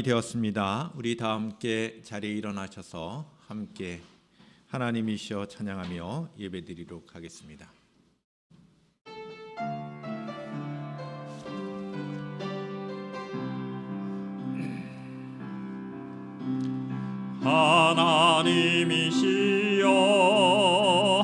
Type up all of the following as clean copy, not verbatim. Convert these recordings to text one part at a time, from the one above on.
되었습니다. 우리 다 함께 자리에 일어나셔서 함께 하나님이시여 찬양하며 예배드리도록 하겠습니다. 하나님이시여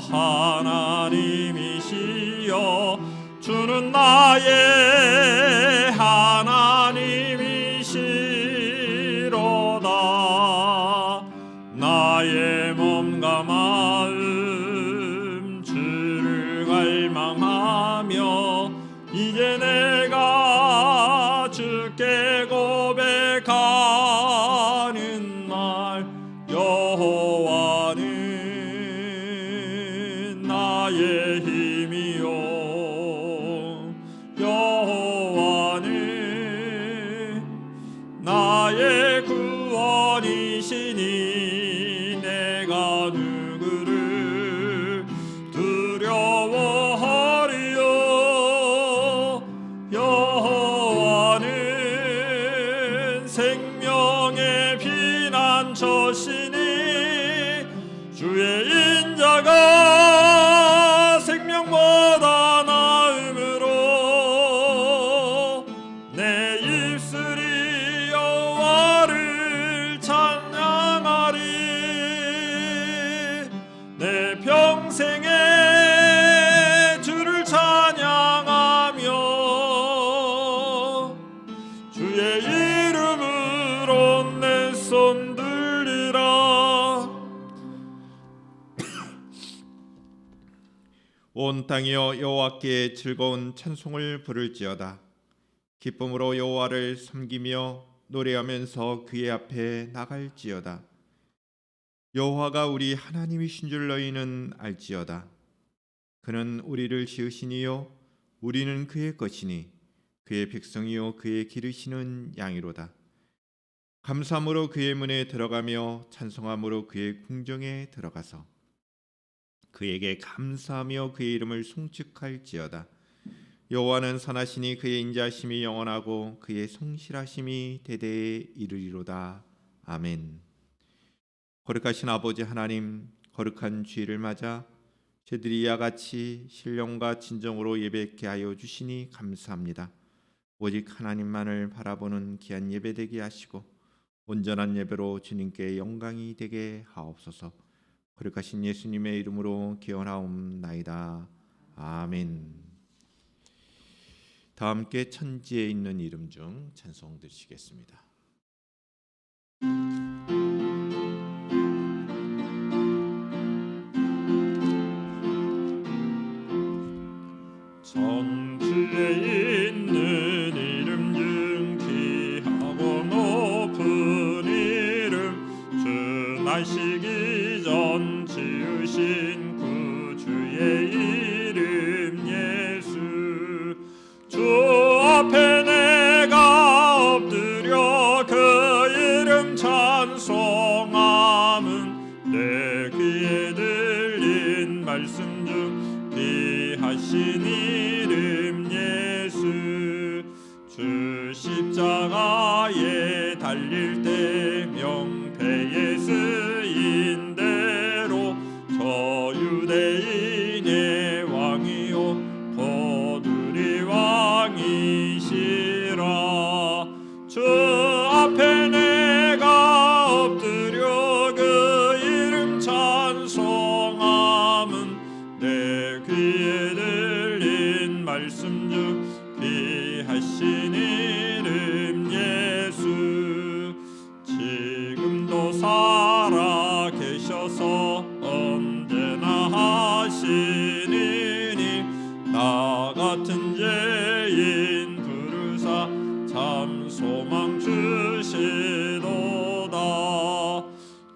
하나님이시여 주는 나의 하나님이시로다. 나의 몸과 마음 주를 갈망하며 이제 내가 주께 고백하는 말, 여호와는 나의 힘이요 여호와는 나의 구원이시니 내가 누구를 두려워하리요. 여호와는 생명의 피난처시니 주의 인자가 생명보다 나음으로 내 입술이 여호와를 찬양하리. 내 평생에 주를 찬양하며 주의 이름으로 내 손 들리라. 온 땅이여 여호와께 즐거운 찬송을 부를지어다. 기쁨으로 여호와를 섬기며 노래하면서 그의 앞에 나갈지어다. 여호와가 우리 하나님이신 줄 너희는 알지어다. 그는 우리를 지으시니요 우리는 그의 것이니 그의 백성이요 그의 기르시는 양이로다. 감사함으로 그의 문에 들어가며 찬송함으로 그의 궁정에 들어가서 그에게 감사하며 그의 이름을 송축할지어다. 여호와는 선하시니 그의 인자하심이 영원하고 그의 성실하심이 대대에 이르리로다. 아멘. 거룩하신 아버지 하나님, 거룩한 주일을 맞아 저희들이 이와 같이 신령과 진정으로 예배케 하여 주시니 감사합니다. 오직 하나님만을 바라보는 귀한 예배 되게 하시고 온전한 예배로 주님께 영광이 되게 하옵소서. 거룩하신 예수님의 이름으로 기원하옵나이다. 아멘. 다 함께 천지에 있는 이름 중 찬송 드리시겠습니다. 천지에 있는 이름 중 귀하고 높은 이름, 주 나시기 전 지으신 구주의 이름 예수. 주 앞에 내가 엎드려 그 이름 찬송함은 내 귀에 들린 말씀 중 귀하신 이름 예수. 주 십자가에 달릴 때 명패에 쓰인 대로 저 유대인의 왕이요 거두리 왕이시라. 주 앞에 내가 엎드려 그 이름 찬송함은 내 귀에 들린 말씀 중 귀하신 이름 예수. 지금도 살아 계셔서 언제나 하시니니 나 같은 죄인 부르사 참 소망 주시도다.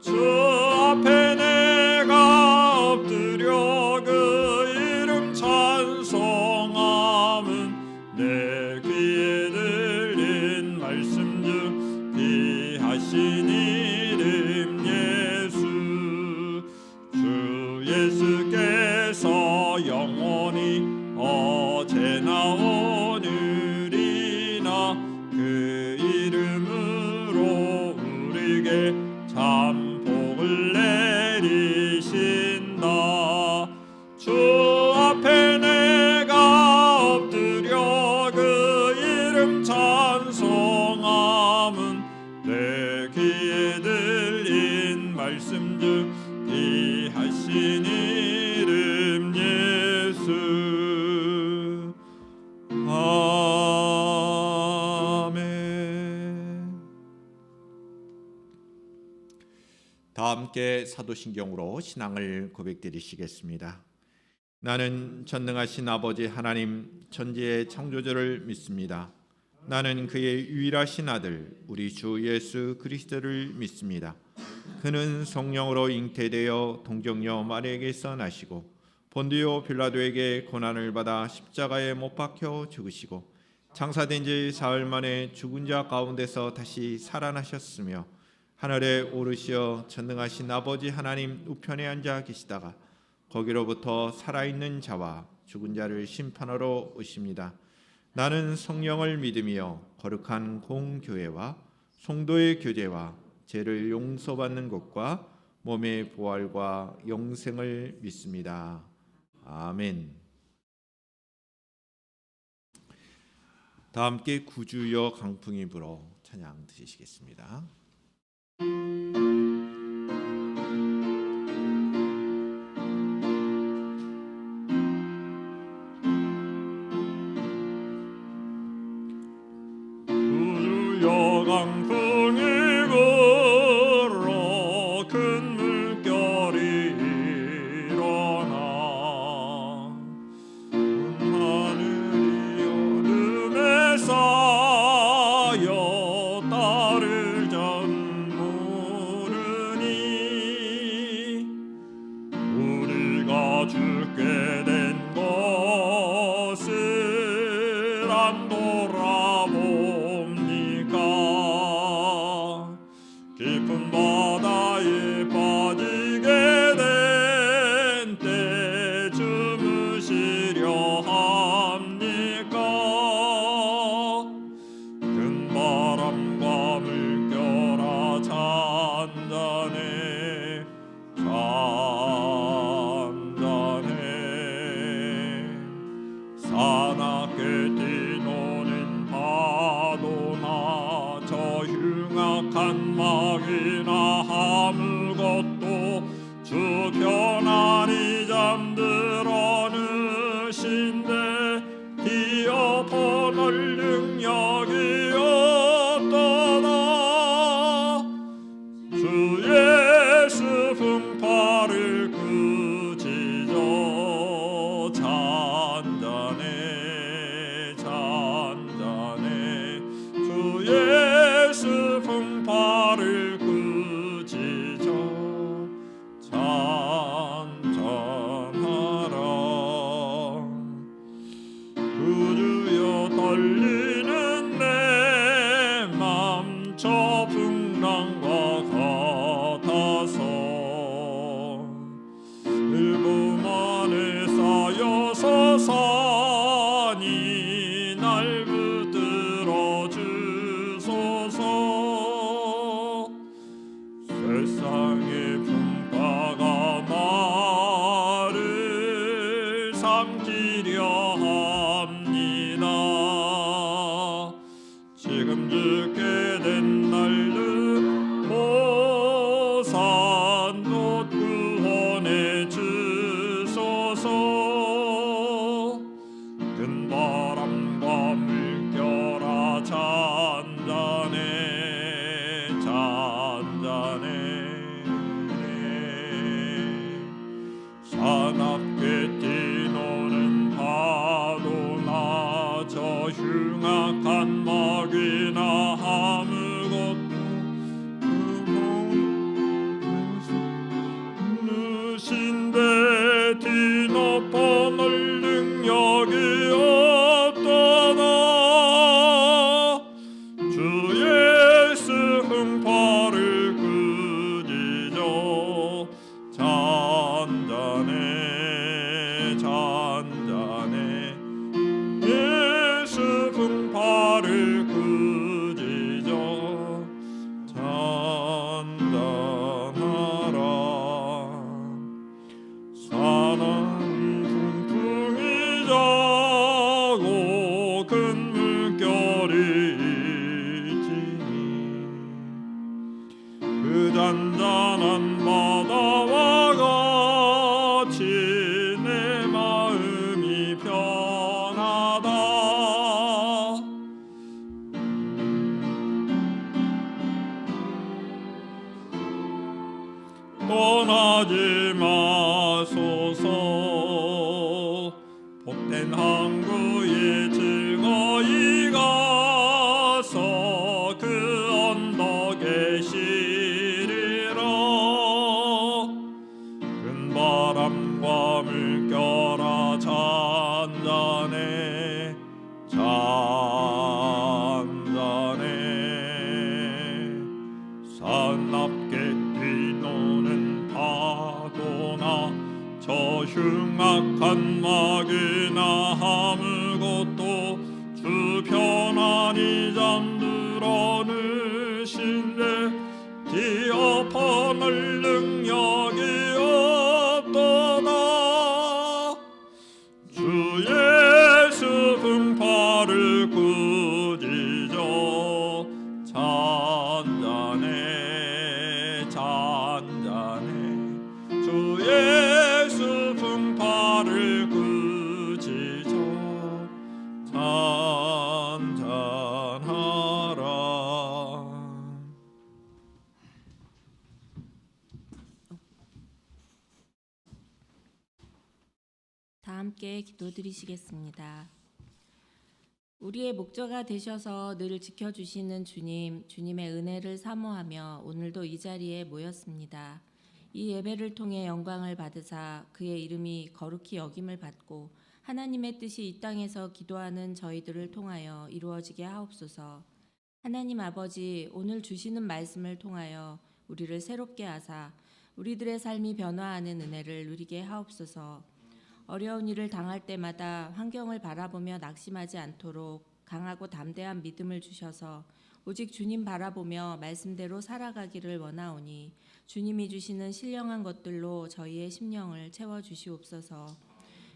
주 앞에 내가 엎드려 그 이름 찬송함은 내 귀에 들린 말씀 중 귀하신 이름 예수. 참 복을 내리신다. 주 앞에 내가 엎드려 그 이름 찬송함은 내 귀에 들린 말씀 중 귀하신 이름 예수. 아멘. 다 함께 사도신경으로 신앙을 고백드리시겠습니다. 나는 전능하신 아버지 하나님 천지의 창조주를 믿습니다. 나는 그의 유일하신 아들 우리 주 예수 그리스도를 믿습니다. 그는 성령으로 잉태되어 동정녀 마리아에게서 나시고 본디오 빌라도에게 고난을 받아 십자가에 못 박혀 죽으시고 장사된 지 사흘 만에 죽은 자 가운데서 다시 살아나셨으며 하늘에 오르시어 전능하신 아버지 하나님 우편에 앉아 계시다가 거기로부터 살아있는 자와 죽은 자를 심판하러 오십니다. 나는 성령을 믿으며 거룩한 공교회와 성도의 교제와 죄를 용서받는 것과 몸의 부활과 영생을 믿습니다. 아멘. 다 함께 구주여 강풍이 불어 찬양 드리시겠습니다. 구주여 강풍이 불어 큰 물결이 일어나 온 하늘이 어둠에 쌓여 따를 자는 모르니 우리가 죽게 된 것을 안 돌아봅니까? 깊은 바다에 빠지게 된 때 주무시려 합니까? 큰 바람과 물결아 잔잔해 사납게 뛰노는 파도나 저 흉악한 막이나 아무것도 주 편안히 잠들어 누신데 뛰어보낼 능력이 없도다. 주 예수 풍파를 꾸짖어 잔잔해 주 예수 풍파를 꾸짖어 잔잔하라. 구주여 떨리는 내 맘 저 풍랑과 같아서 일부 안에 쌓여서 산이 날 붙들어 주소서. 세상의 풍파가 나를 삼키려 합니다. 지금 죽게 된 날들 모산도 구원해 주소서. 큰 바람과 물결아 잔잔해 사납게 뛰노는 파도나 저 흉악한 막이나 아무것도 누신데 뒤엎어놓을 능력이 없도다. 주 예수 풍파를 그 잔잔한 바다와 같이 내 마음이 편하다. 떠나지 마소서. 복된 항구에 즐거이 가서 그 언덕에 쉬리라. 큰 바람과 물결아 잔잔해 잔잔해. 사납게 뛰노는 파도나 저 흉악한 마귀나 아무것도 주 편안히 잠들어 누신데 뒤엎어널 능력이 없도다. 주 예수 분파를 꾸짖어 잔잔해 잔잔해. 주 예수 분파를 꾸짖어 잔잔하라. 다 함께 기도드리시겠습니다. 우리의 목자가 되셔서 늘 지켜주시는 주님, 주님의 은혜를 사모하며 오늘도 이 자리에 모였습니다. 이 예배를 통해 영광을 받으사 그의 이름이 거룩히 여김을 받고 하나님의 뜻이 이 땅에서 기도하는 저희들을 통하여 이루어지게 하옵소서. 하나님 아버지, 오늘 주시는 말씀을 통하여 우리를 새롭게 하사 우리들의 삶이 변화하는 은혜를 누리게 하옵소서. 어려운 일을 당할 때마다 환경을 바라보며 낙심하지 않도록 강하고 담대한 믿음을 주셔서 오직 주님 바라보며 말씀대로 살아가기를 원하오니 주님이 주시는 신령한 것들로 저희의 심령을 채워주시옵소서.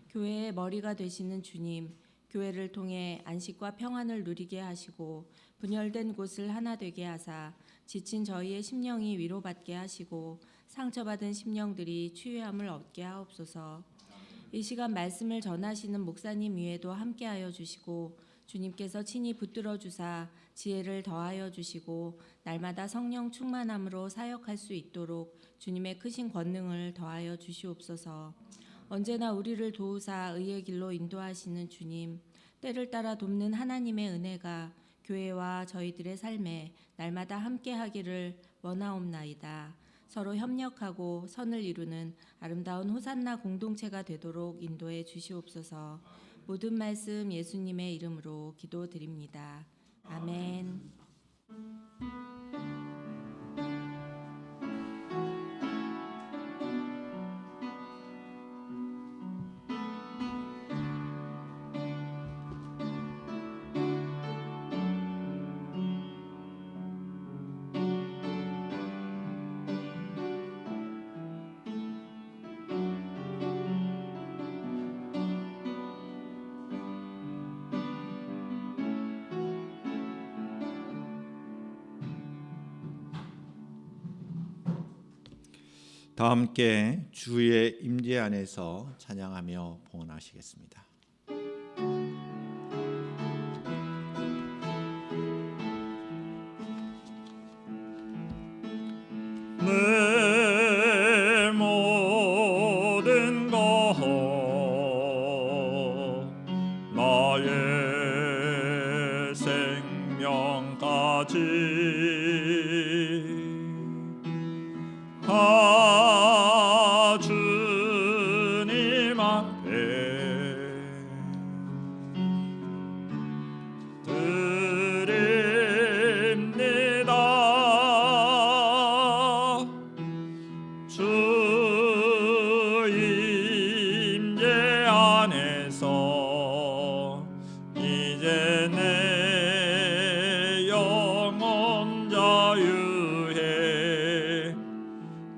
교회의 머리가 되시는 주님, 교회를 통해 안식과 평안을 누리게 하시고 분열된 곳을 하나 되게 하사 지친 저희의 심령이 위로받게 하시고 상처받은 심령들이 치유함을 얻게 하옵소서. 이 시간 말씀을 전하시는 목사님 위에도 함께하여 주시고 주님께서 친히 붙들어 주사 지혜를 더하여 주시고 날마다 성령 충만함으로 사역할 수 있도록 주님의 크신 권능을 더하여 주시옵소서. 언제나 우리를 도우사 의의 길로 인도하시는 주님, 때를 따라 돕는 하나님의 은혜가 교회와 저희들의 삶에 날마다 함께하기를 원하옵나이다. 서로 협력하고 선을 이루는 아름다운 호산나 공동체가 되도록 인도해 주시옵소서. 모든 말씀 예수님의 이름으로 기도드립니다. 아멘. 다 함께 주의 임재 안에서 찬양하며 봉헌하시겠습니다. 내 모든 것 나의 생명까지 다 주님 앞에 드립니다. 주 임재 안에서 이제 내 영혼 자유해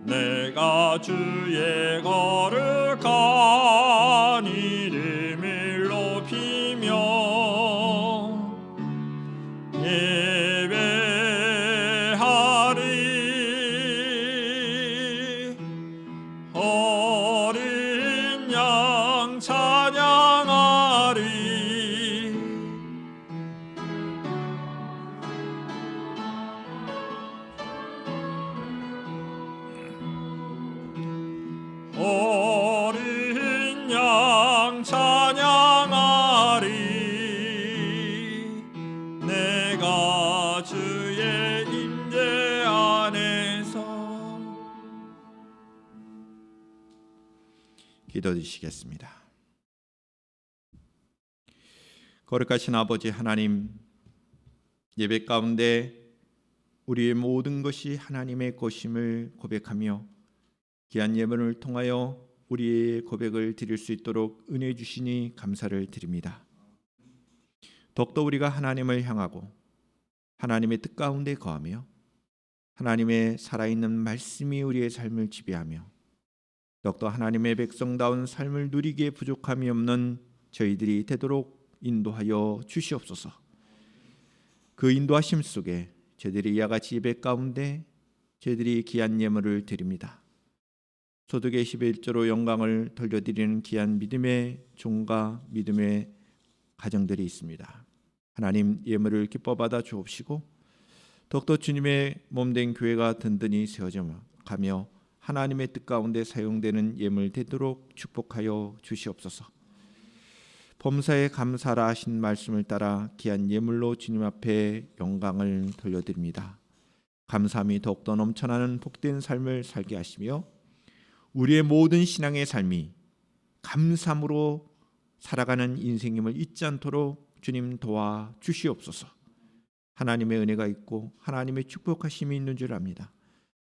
내가 주의 거룩한 이름을 높이며 예배하리. 기도드리시겠습니다. 거룩하신 아버지 하나님, 예배 가운데 우리의 모든 것이 하나님의 것임을 고백하며 귀한 예물을 통하여 우리의 고백을 드릴 수 있도록 은혜 주시니 감사를 드립니다. 더욱더 우리가 하나님을 향하고 하나님의 뜻 가운데 거하며 하나님의 살아있는 말씀이 우리의 삶을 지배하며 더욱더 하나님의 백성다운 삶을 누리기에 부족함이 없는 저희들이 되도록 인도하여 주시옵소서. 그 인도하심 속에 저희들이 이와 같이 예배 가운데 저희들이 귀한 예물을 드립니다. 소득의 11조로 영광을 돌려드리는 귀한 믿음의 종과 믿음의 가정들이 있습니다. 하나님, 예물을 기뻐 받아 주옵시고 더욱더 주님의 몸된 교회가 든든히 세워져 가며 하나님의 뜻 가운데 사용되는 예물 되도록 축복하여 주시옵소서. 범사에 감사라 하신 말씀을 따라 귀한 예물로 주님 앞에 영광을 돌려드립니다. 감사함이 더욱더 넘쳐나는 복된 삶을 살게 하시며 우리의 모든 신앙의 삶이 감사함으로 살아가는 인생임을 잊지 않도록 주님 도와 주시옵소서. 하나님의 은혜가 있고 하나님의 축복하심이 있는 줄 압니다.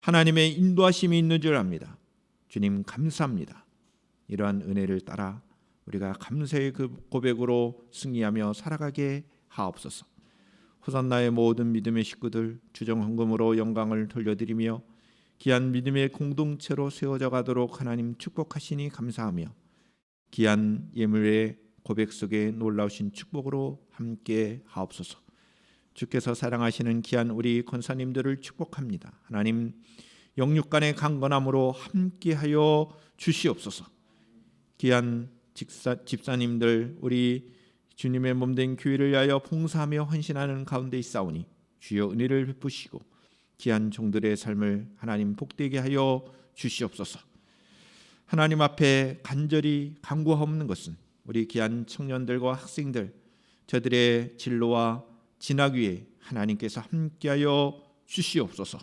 하나님의 인도하심이 있는 줄 압니다. 주님 감사합니다. 이러한 은혜를 따라 우리가 감사의 그 고백으로 승리하며 살아가게 하옵소서. 호산나의 모든 믿음의 식구들 주정 헌금으로 영광을 돌려드리며 귀한 믿음의 공동체로 세워져 가도록 하나님 축복하시니 감사하며 귀한 예물의 고백 속에 놀라우신 축복으로 함께 하옵소서. 주께서 사랑하시는 귀한 우리 권사님들을 축복합니다. 하나님, 영육간의 강건함으로 함께하여 주시옵소서. 귀한 집사님들, 우리 주님의 몸된 교회를 위하여 봉사하며 헌신하는 가운데 있사오니 주여 은혜를 베푸시고 귀한 종들의 삶을 하나님 복되게 하여 주시옵소서. 하나님 앞에 간절히 간구하옵는 것은 우리 귀한 청년들과 학생들, 저들의 진로와 진학 위에 하나님께서 함께하여 주시옵소서.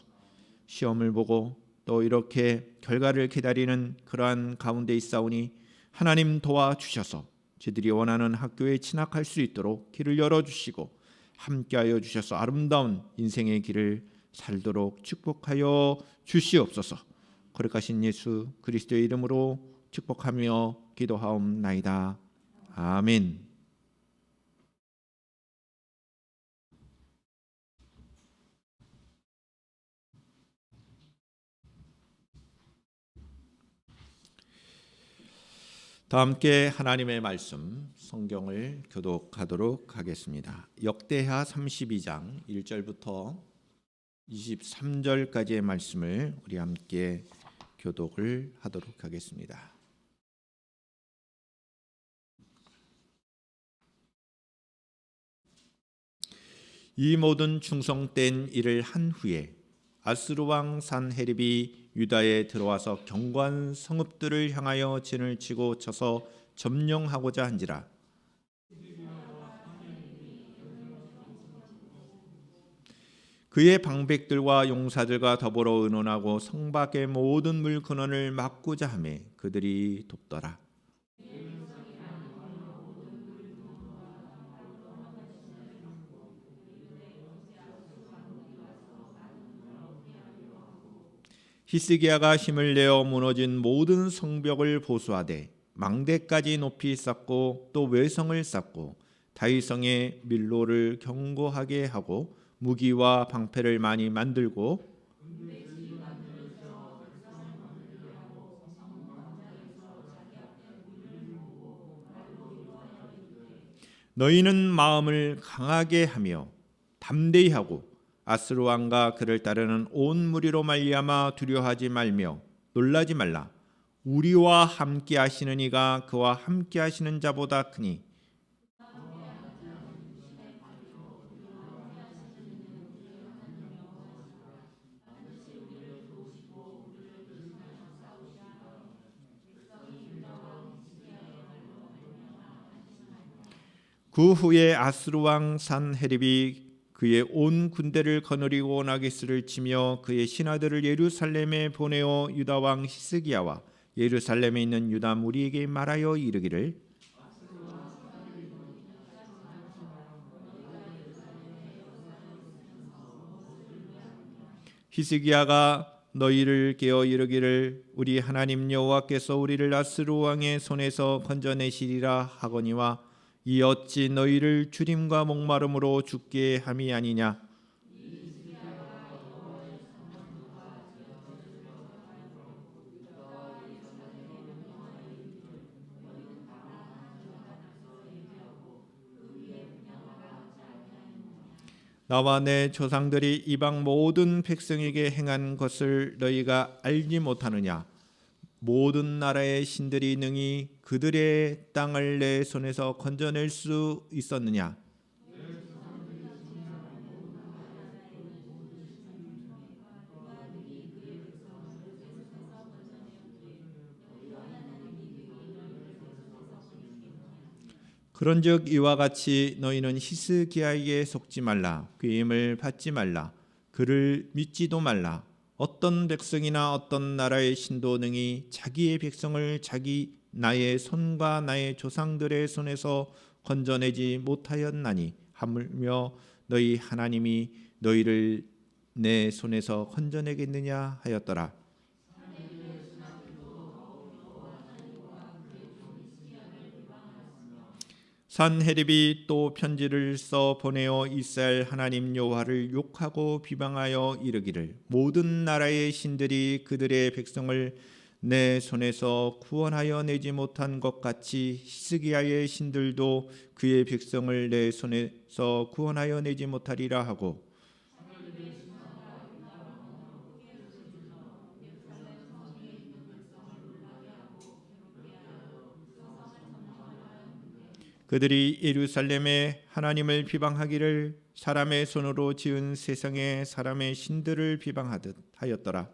시험을 보고 또 이렇게 결과를 기다리는 그러한 가운데 있사오니 하나님 도와주셔서 저들이 원하는 학교에 진학할 수 있도록 길을 열어주시고 함께하여 주셔서 아름다운 인생의 길을 살도록 축복하여 주시옵소서. 거룩하신 예수 그리스도의 이름으로 축복하며 기도하옵나이다. 아멘. 다 함께 하나님의 말씀 성경을 교독하도록 하겠습니다. 역대하 32장 1절부터 23절까지의 말씀을 우리 함께 교독을 하도록 하겠습니다. 이 모든 충성된 일을 한 후에 아스루 왕 산헤립이 유다에 들어와서 견고한 성읍들을 향하여 진을 치고 쳐서 점령하고자 한지라. 그의 방백들과 용사들과 더불어 의논하고 성 밖의 모든 물 근원을 막고자 하매 그들이 돕더라. 히스기야가 힘을 내어 무너진 모든 성벽을 보수하되 망대까지 높이 쌓고 또 외성을 쌓고 다윗성의 밀로를 견고하게 하고 무기와 방패를 많이 만들고 너희는 마음을 강하게 하며 담대히 하고 아스루 왕과 그를 따르는 온 무리로 말미암아 두려워하지 말며 놀라지 말라. 우리와 함께 하시는 이가 그와 함께 하시는 자보다 크니 그 후에 아스루 왕 산헤립이 그의 온 군대를 거느리고 나깃을 치며 그의 신하들을 예루살렘에 보내어 유다 왕 히스기야와 예루살렘에 있는 유다 무리에게 말하여 이르기를 히스기야가 너희를 깨어 이르기를 우리 하나님 여호와께서 우리를 아스루 왕의 손에서 건져내시리라 하거니와 이 어찌 너희를 주림과 목마름으로 죽게 함이 아니냐. 나와 내 조상들이 이방 모든 백성에게 행한 것을 너희가 알지 못하느냐. 모든 나라의 신들이 능히 그들의 땅을 내 손에서 건져낼 수 있었느냐. 그런즉 이와 같이 너희는 히스기야에게 속지 말라. 그의 힘을 받지 말라. 그를 믿지도 말라. 어떤 백성이나 어떤 나라의 신도 능히 자기의 백성을 나의 손과 나의 조상들의 손에서 건져내지 못하였나니 하물며 너희 하나님이 너희를 내 손에서 건져내겠느냐 하였더라. 산헤립이 또 편지를 써 보내어 이스라엘 하나님 여호와를 욕하고 비방하여 이르기를 모든 나라의 신들이 그들의 백성을 내 손에서 구원하여 내지 못한 것 같이 히스기야의 신들도 그의 백성을 내 손에서 구원하여 내지 못하리라 하고 그들이 예루살렘에 하나님을 비방하기를 사람의 손으로 지은 세상의 사람의 신들을 비방하듯 하였더라.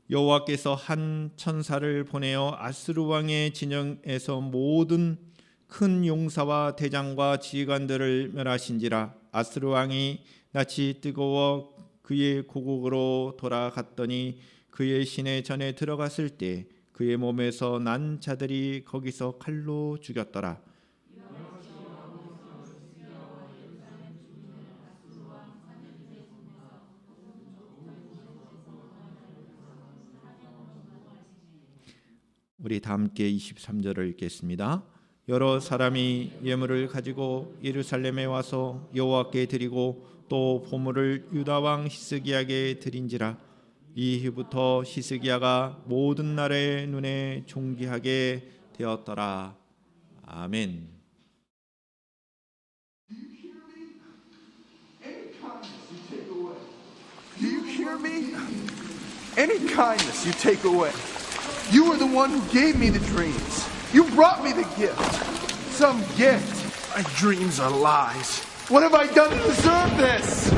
여호와께서 한 천사를 보내어 아스루 왕의 진영에서 모든 큰 용사와 대장과 지휘관들을 멸하신지라. 아스루 왕이 낯이 뜨거워 그의 고국으로 돌아갔더니 그의 시내 전에 들어갔을 때 그의 몸에서 난 자들이 거기서 칼로 죽였더라. 우리 다 함께 23절을 읽겠습니다. 여러 사람이 예물을 가지고 예루살렘에 와서 여호와께 드리고 또 보물을 유다 왕 히스기야에게 드린지라. 이후부터 히스기야가 모든 나라의 눈에 존귀하게 되었더라. 아멘. Do you hear me? Any kindness you take away. You are the one who gave me the dreams. You brought me the gift. Some gift. My dreams are lies. What have I done to deserve this?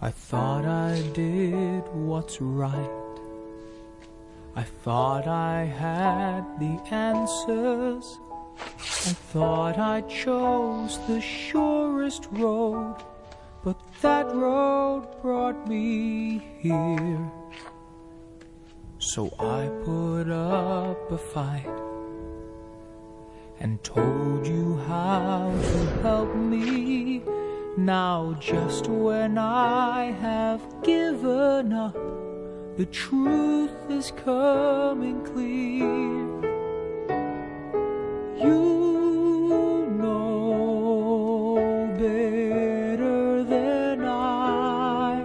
I thought I did what's right. I thought I had the answers. I thought I chose the surest road, but that road brought me here. So I put up a fight and told you how to help me. Now just when I have given up, the truth is coming clear. You know better than I.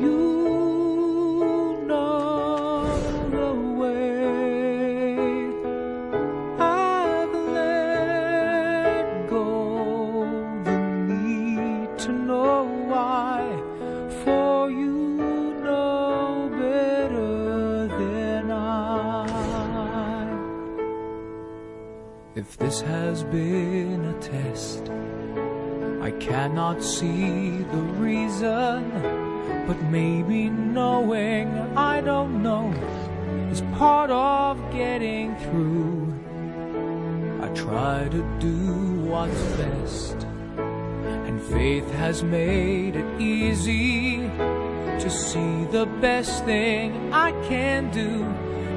You know the If this has been a test, I cannot see the reason, but maybe knowing I don't know is part of getting through. I try to do what's best, and faith has made it easy to see the best thing I can do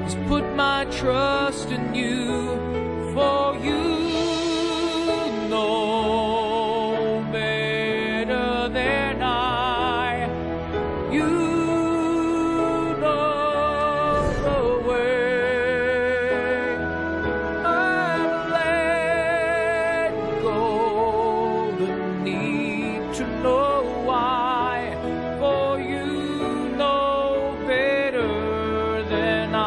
is put my trust in you, for you know better than I. You know the way. I've let go the need to know why, for you know better than I.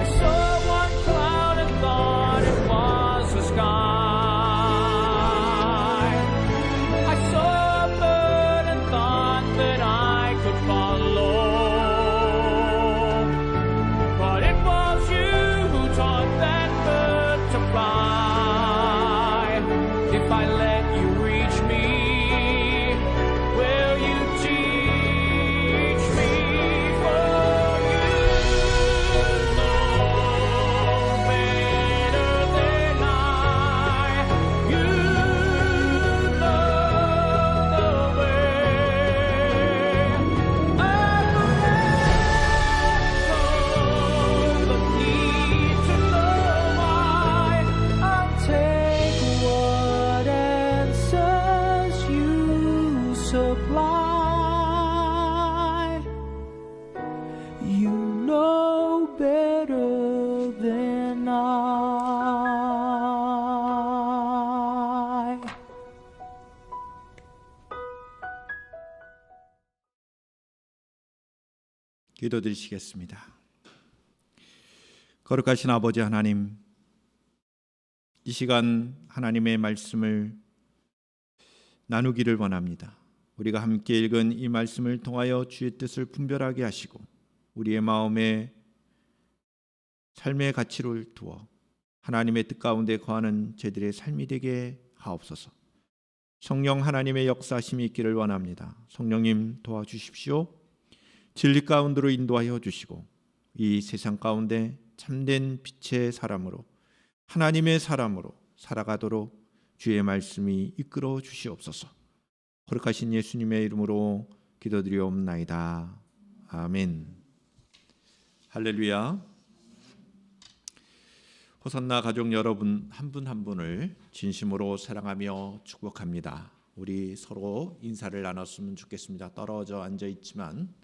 I saw one cloud and thought it was the sky. I saw a bird and thought that I could follow. But it was you who taught that bird to fly. If I let you reach me, will you teach me? For you know better than I. You know the way. I've let go the need to know why. I'll take what answers you supply. You know better than I. 기도드리시겠습니다. 거룩하신 아버지 하나님, 이 시간 하나님의 말씀을 나누기를 원합니다. 우리가 함께 읽은 이 말씀을 통하여 주의 뜻을 분별하게 하시고 우리의 마음에 삶의 가치를 두어 하나님의 뜻 가운데 거하는 저희들의 삶이 되게 하옵소서. 성령 하나님의 역사심이 있기를 원합니다. 성령님 도와주십시오. 진리 가운데로 인도하여 주시고 이 세상 가운데 참된 빛의 사람으로, 하나님의 사람으로 살아가도록 주의 말씀이 이끌어 주시옵소서. 거룩하신 예수님의 이름으로 기도드리옵나이다. 아멘. 할렐루야. 호산나 가족 여러분 한 분 한 분을 진심으로 사랑하며 축복합니다. 우리 서로 인사를 나눴으면 좋겠습니다. 떨어져 앉아 있지만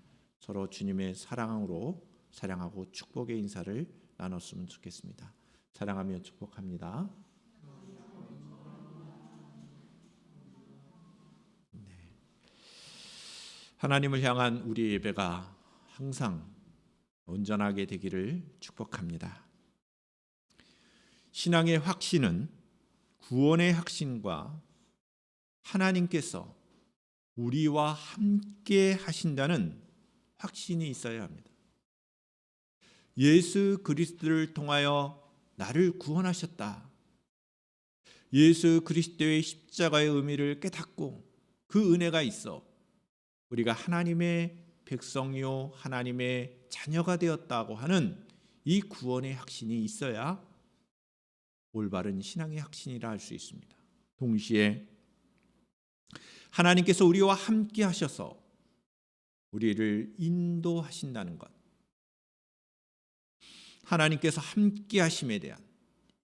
서로 주님의 사랑으로 사랑하고 축복의 인사를 나눴으면 좋겠습니다. 사랑하며 축복합니다. 하나님을 향한 우리 예배가 항상 온전하게 되기를 축복합니다. 신앙의 확신은 구원의 확신과 하나님께서 우리와 함께 하신다는 확신이 있어야 합니다. 예수 그리스도를 통하여 나를 구원하셨다. 예수 그리스도의 십자가의 의미를 깨닫고 그 은혜가 있어 우리가 하나님의 백성이요 하나님의 자녀가 되었다고 하는 이 구원의 확신이 있어야 올바른 신앙의 확신이라 할 수 있습니다. 동시에 하나님께서 우리와 함께 하셔서 우리를 인도하신다는 것, 하나님께서 함께 하심에 대한,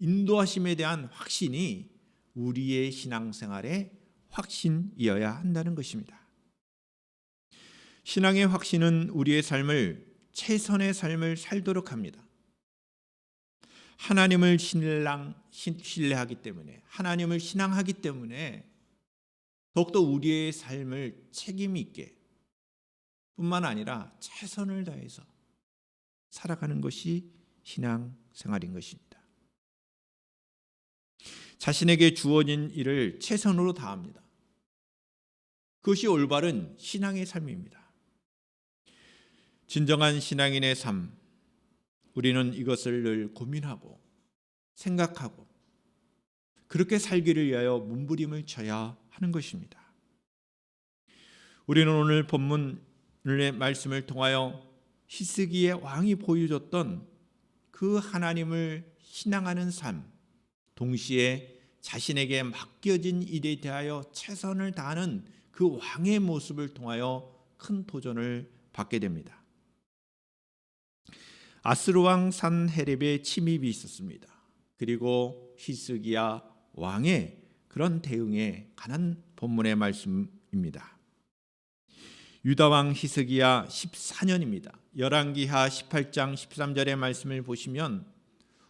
인도하심에 대한 확신이 우리의 신앙생활의 확신이어야 한다는 것입니다. 신앙의 확신은 우리의 삶을 최선의 삶을 살도록 합니다. 하나님을 신뢰하기 때문에, 하나님을 신앙하기 때문에 더욱더 우리의 삶을 책임 있게 뿐만 아니라 최선을 다해서 살아가는 것이 신앙생활인 것입니다. 자신에게 주어진 일을 최선으로 다합니다. 그것이 올바른 신앙의 삶입니다. 진정한 신앙인의 삶, 우리는 이것을 늘 고민하고 생각하고 그렇게 살기를 위하여 몸부림을 쳐야 하는 것입니다. 우리는 오늘 본문의 말씀을 통하여 히스기야 왕이 보여줬던 그 하나님을 신앙하는 삶, 동시에 자신에게 맡겨진 일에 대하여 최선을 다하는 그 왕의 모습을 통하여 큰 도전을 받게 됩니다. 아스루 왕 산헤립의 침입이 있었습니다. 그리고 히스기야 왕의 그런 대응에 관한 본문의 말씀입니다. 유다 왕 히스기야 14년입니다. 열왕기하 18장 13절의 말씀을 보시면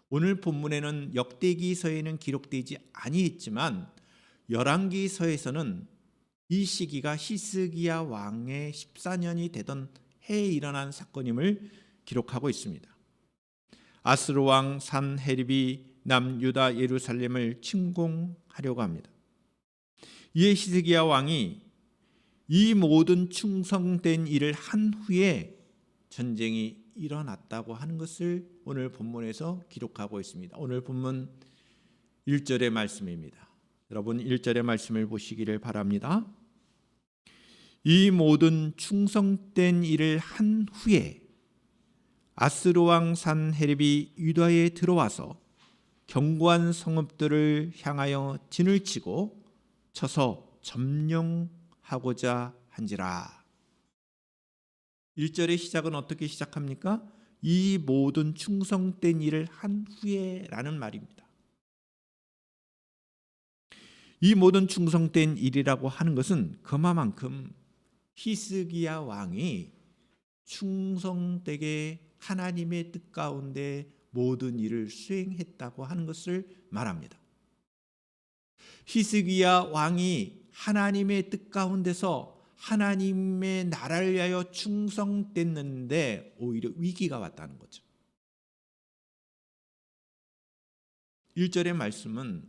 오늘 본문에는 역대기서에는 기록되지 아니했지만 열왕기서에서는 이 시기가 히스기야 왕의 14년이 되던 해에 일어난 사건임을 기록하고 있습니다. 아스루 왕 산헤립이 남유다 예루살렘을 침공하려고 합니다. 이에 히스기야 왕이 이 모든 충성된 일을 한 후에 전쟁이 일어났다고 하는 것을 오늘 본문에서 기록하고 있습니다. 오늘 본문 1절의 말씀입니다. 여러분 1절의 말씀을 보시기를 바랍니다. 이 모든 충성된 일을 한 후에 아스루 왕 산헤립이 유다에 들어와서 견고한 성읍들을 향하여 진을 치고 쳐서 점령하고자 한지라. 1절의 시작은 어떻게 시작합니까? 이 모든 충성된 일을 한 후에 라는 말입니다. 이 모든 충성된 일이라고 하는 것은 그만큼 히스기야 왕이 충성되게 하나님의 뜻 가운데 모든 일을 수행했다고 하는 것을 말합니다. 히스기야 왕이 하나님의 뜻 가운데서 하나님의 나라를 위하여 충성됐는데 오히려 위기가 왔다는 거죠. 1절의 말씀은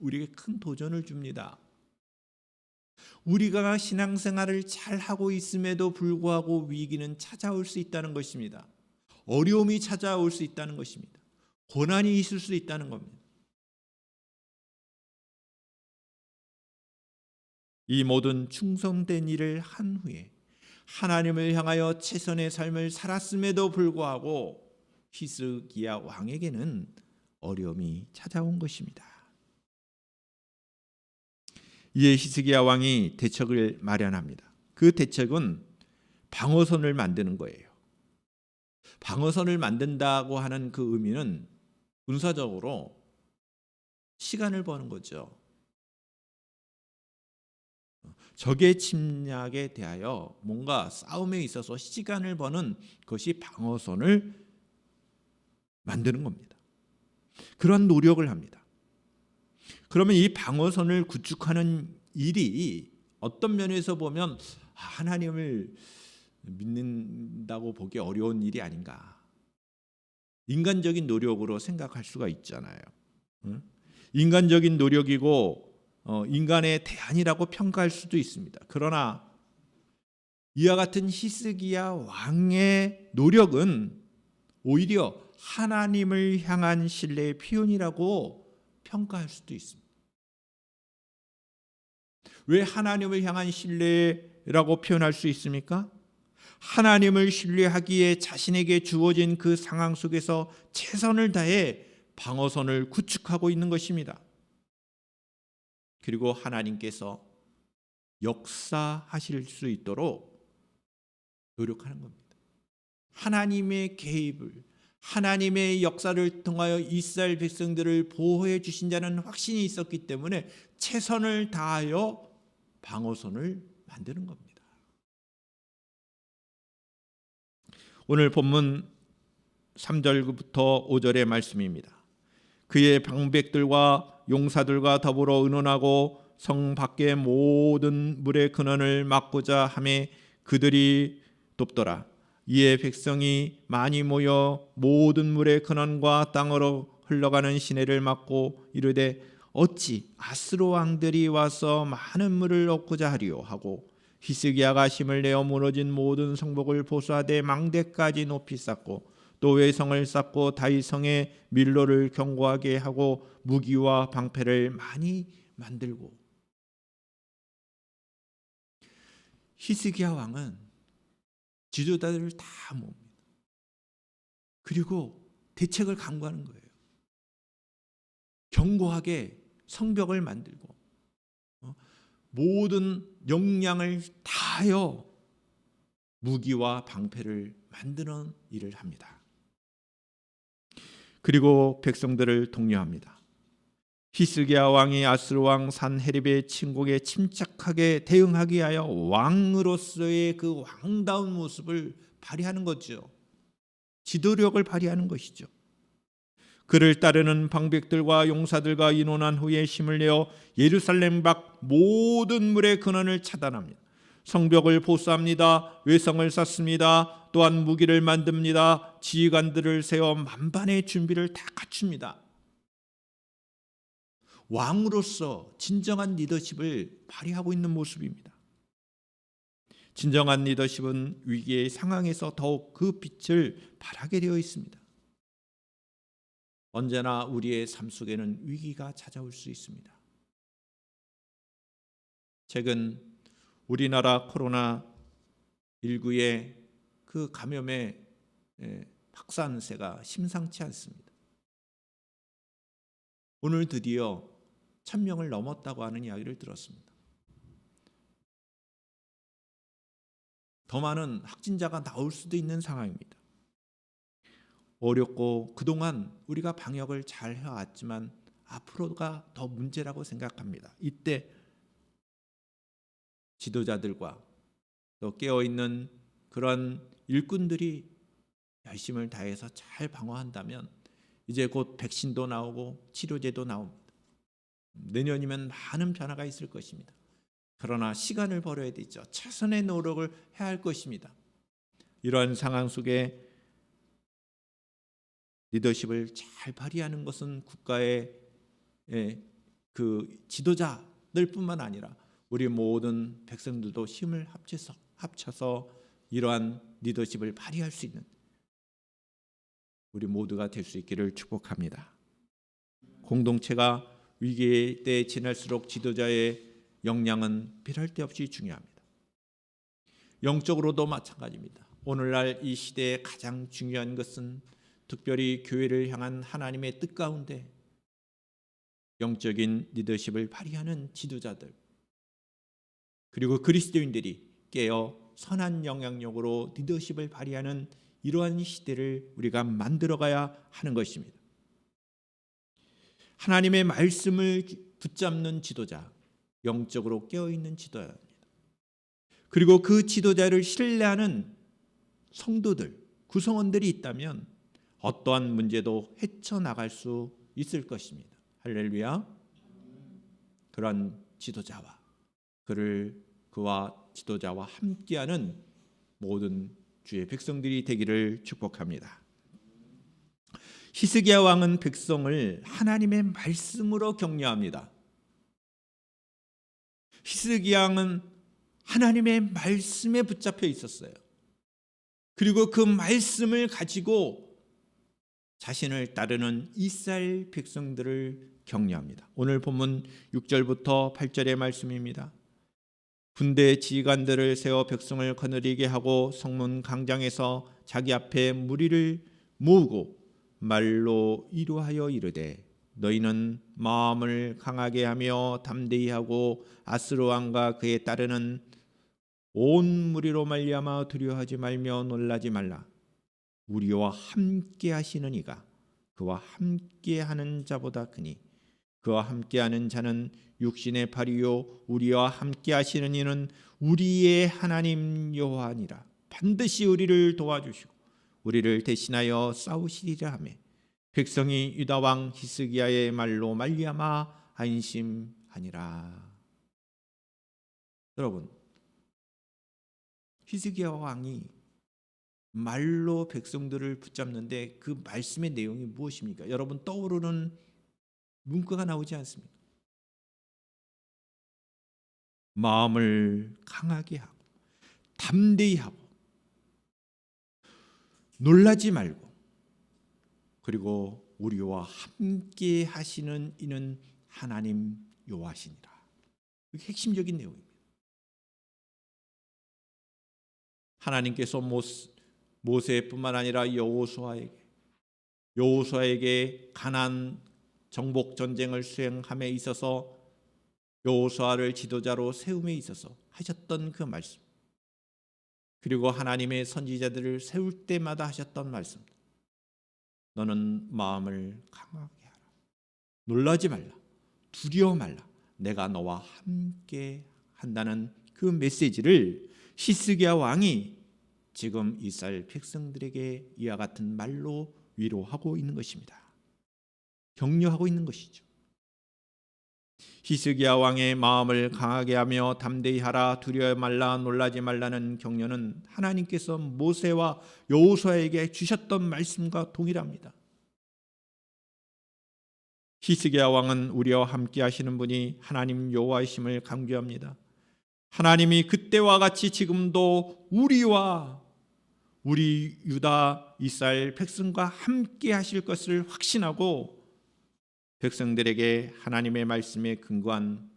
우리에게 큰 도전을 줍니다. 우리가 신앙생활을 잘하고 있음에도 불구하고 위기는 찾아올 수 있다는 것입니다. 어려움이 찾아올 수 있다는 것입니다. 고난이 있을 수 있다는 겁니다. 이 모든 충성된 일을 한 후에 하나님을 향하여 최선의 삶을 살았음에도 불구하고 히스기야 왕에게는 어려움이 찾아온 것입니다. 이에 히스기야 왕이 대책을 마련합니다. 그 대책은 방어선을 만드는 거예요. 방어선을 만든다고 하는 그 의미는 군사적으로 시간을 버는 거죠. 적의 침략에 대하여 뭔가 싸움에 있어서 시간을 버는 것이 방어선을 만드는 겁니다. 그러한 노력을 합니다. 그러면 이 방어선을 구축하는 일이 어떤 면에서 보면 하나님을 믿는다고 보기 어려운 일이 아닌가. 인간적인 노력으로 생각할 수가 있잖아요. 인간적인 노력이고 인간의 대안이라고 평가할 수도 있습니다. 그러나 이와 같은 히스기야 왕의 노력은 오히려 하나님을 향한 신뢰의 표현이라고 평가할 수도 있습니다. 왜 하나님을 향한 신뢰라고 표현할 수 있습니까? 하나님을 신뢰하기에 자신에게 주어진 그 상황 속에서 최선을 다해 방어선을 구축하고 있는 것입니다. 그리고 하나님께서 역사하실 수 있도록 노력하는 겁니다. 하나님의 개입을, 하나님의 역사를 통하여 이스라엘 백성들을 보호해 주신다는 확신이 있었기 때문에 최선을 다하여 방어선을 만드는 겁니다. 오늘 본문 3절부터 5절의 말씀입니다. 그의 방백들과 용사들과 더불어 의논하고 성 밖의 모든 물의 근원을 막고자 하매 그들이 돕더라. 이에 백성이 많이 모여 모든 물의 근원과 땅으로 흘러가는 시내를 막고 이르되 어찌 아스루 왕들이 와서 많은 물을 얻고자 하리요 하고 히스기야가 힘을 내어 무너진 모든 성벽을 보수하되 망대까지 높이 쌓고 또 외성을 쌓고 다윗성에 밀로를 견고하게 하고 무기와 방패를 많이 만들고. 히스기야 왕은 지도자들을 다 모읍니다. 그리고 대책을 강구하는 거예요. 견고하게 성벽을 만들고 모든 역량을 다하여 무기와 방패를 만드는 일을 합니다. 그리고 백성들을 독려합니다. 히스기야 왕이 아수르 왕 산헤립의 침공에 침착하게 대응하기 위하여 왕으로서의 그 왕다운 모습을 발휘하는 거죠. 지도력을 발휘하는 것이죠. 그를 따르는 방백들과 용사들과 인원한 후에 힘을 내어 예루살렘 밖 모든 물의 근원을 차단합니다. 성벽을 보수합니다. 외성을 쌓습니다. 또한 무기를 만듭니다. 지휘관들을 세워 만반의 준비를 다 갖춥니다. 왕으로서 진정한 리더십을 발휘하고 있는 모습입니다. 진정한 리더십은 위기의 상황에서 더욱 그 빛을 발하게 되어 있습니다. 언제나 우리의 삶 속에는 위기가 찾아올 수 있습니다. 최근 우리나라 코로나19의 그 감염의 확산세가 심상치 않습니다. 오늘 드디어 1000명을 넘었다고 하는 이야기를 들었습니다. 더 많은 확진자가 나올 수도 있는 상황입니다. 어렵고 그동안 우리가 방역을 잘 해왔지만 앞으로가 더 문제라고 생각합니다. 이때 지도자들과 또 깨어있는 그런 일꾼들이 열심을 다해서 잘 방어한다면 이제 곧 백신도 나오고 치료제도 나옵니다. 내년이면 많은 변화가 있을 것입니다. 그러나 시간을 벌어야 되죠. 최선의 노력을 해야 할 것입니다. 이러한 상황 속에 리더십을 잘 발휘하는 것은 국가의 그 지도자들뿐만 아니라 우리 모든 백성들도 힘을 합쳐서 이러한 리더십을 발휘할 수 있는 우리 모두가 될 수 있기를 축복합니다. 공동체가 위기의 때 지날수록 지도자의 역량은 필요할 데 없이 중요합니다. 영적으로도 마찬가지입니다. 오늘날 이 시대에 가장 중요한 것은 특별히 교회를 향한 하나님의 뜻 가운데 영적인 리더십을 발휘하는 지도자들 그리고 그리스도인들이 깨어 선한 영향력으로 리더십을 발휘하는 이러한 시대를 우리가 만들어가야 하는 것입니다. 하나님의 말씀을 붙잡는 지도자, 영적으로 깨어있는 지도자입니다. 그리고 그 지도자를 신뢰하는 성도들, 구성원들이 있다면 어떠한 문제도 헤쳐나갈 수 있을 것입니다. 할렐루야. 그런 지도자와 그와 지도자와 함께하는 모든 주의 백성들이 되기를 축복합니다. 히스기야 왕은 백성을 하나님의 말씀으로 격려합니다. 히스기야 왕은 하나님의 말씀에 붙잡혀 있었어요. 그리고 그 말씀을 가지고 자신을 따르는 이스라엘 백성들을 격려합니다. 오늘 본문 6절부터 8절의 말씀입니다. 군대 지휘관들을 세워 백성을 거느리게 하고 성문 광장에서 자기 앞에 무리를 모으고 말로 이루하여 이르되 너희는 마음을 강하게 하며 담대히 하고 아스루 왕과 그에 따르는 온 무리로 말미암아 두려워하지 말며 놀라지 말라. 우리와 함께 하시는 이가 그와 함께 하는 자보다 크니 그와 함께 하는 자는 육신의 팔이요 우리와 함께 하시는 이는 우리의 하나님 여호와니라. 반드시 우리를 도와주시고 우리를 대신하여 싸우시리라 하며 백성이 유다 왕 히스기야의 말로 말미암아 안심하니라. 여러분, 히스기야 왕이 말로 백성들을 붙잡는데 그 말씀의 내용이 무엇입니까? 여러분 떠오르는 문구가 나오지 않습니까? 마음을 강하게 하고 담대히 하고 놀라지 말고 그리고 우리와 함께 하시는 이는 하나님 여호와시니라. 이게 핵심적인 내용입니다. 하나님께서 모세뿐만 아니라 여호수아에게 가나안 정복 전쟁을 수행함에 있어서 여호수아를 지도자로 세움에 있어서 하셨던 그 말씀, 그리고 하나님의 선지자들을 세울 때마다 하셨던 말씀, 너는 마음을 강하게 하라, 놀라지 말라, 두려워 말라, 내가 너와 함께 한다는 그 메시지를 히스기야 왕이 지금 이스라엘 백성들에게 이와 같은 말로 위로하고 있는 것입니다. 격려하고 있는 것이죠. 히스기야 왕의 마음을 강하게 하며 담대히 하라, 두려워 말라, 놀라지 말라는 격려는 하나님께서 모세와 여호수아에게 주셨던 말씀과 동일합니다. 히스기야 왕은 우리와 함께 하시는 분이 하나님 여호와이심을 강조합니다. 하나님이 그때와 같이 지금도 우리와 우리 유다 이스라엘 백성과 함께 하실 것을 확신하고 백성들에게 하나님의 말씀에 근거한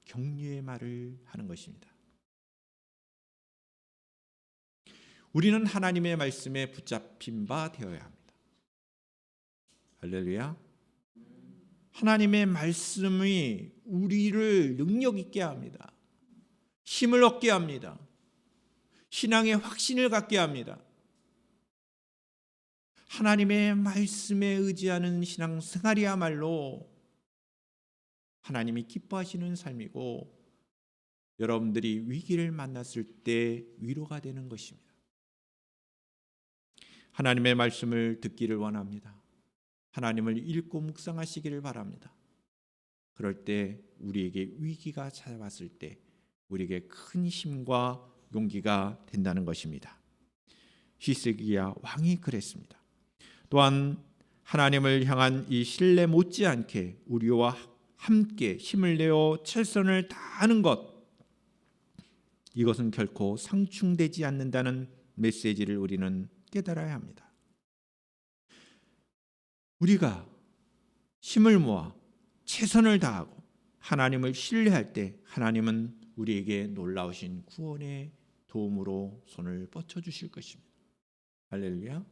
격려의 말을 하는 것입니다. 우리는 하나님의 말씀에 붙잡힌 바 되어야 합니다. 할렐루야. 하나님의 말씀이 우리를 능력 있게 합니다. 힘을 얻게 합니다. 신앙의 확신을 갖게 합니다. 하나님의 말씀에 의지하는 신앙생활이야말로 하나님이 기뻐하시는 삶이고 여러분들이 위기를 만났을 때 위로가 되는 것입니다. 하나님의 말씀을 듣기를 원합니다. 하나님을 읽고 묵상하시기를 바랍니다. 그럴 때 우리에게 위기가 찾아왔을 때 우리에게 큰 힘과 용기가 된다는 것입니다. 히스기야 왕이 그랬습니다. 또한 하나님을 향한 이 신뢰 못지않게 우리와 함께 힘을 내어 최선을 다하는 것, 이것은 결코 상충되지 않는다는 메시지를 우리는 깨달아야 합니다. 우리가 힘을 모아 최선을 다하고 하나님을 신뢰할 때 하나님은 우리에게 놀라우신 구원의 도움으로 손을 뻗쳐주실 것입니다. 할렐루야.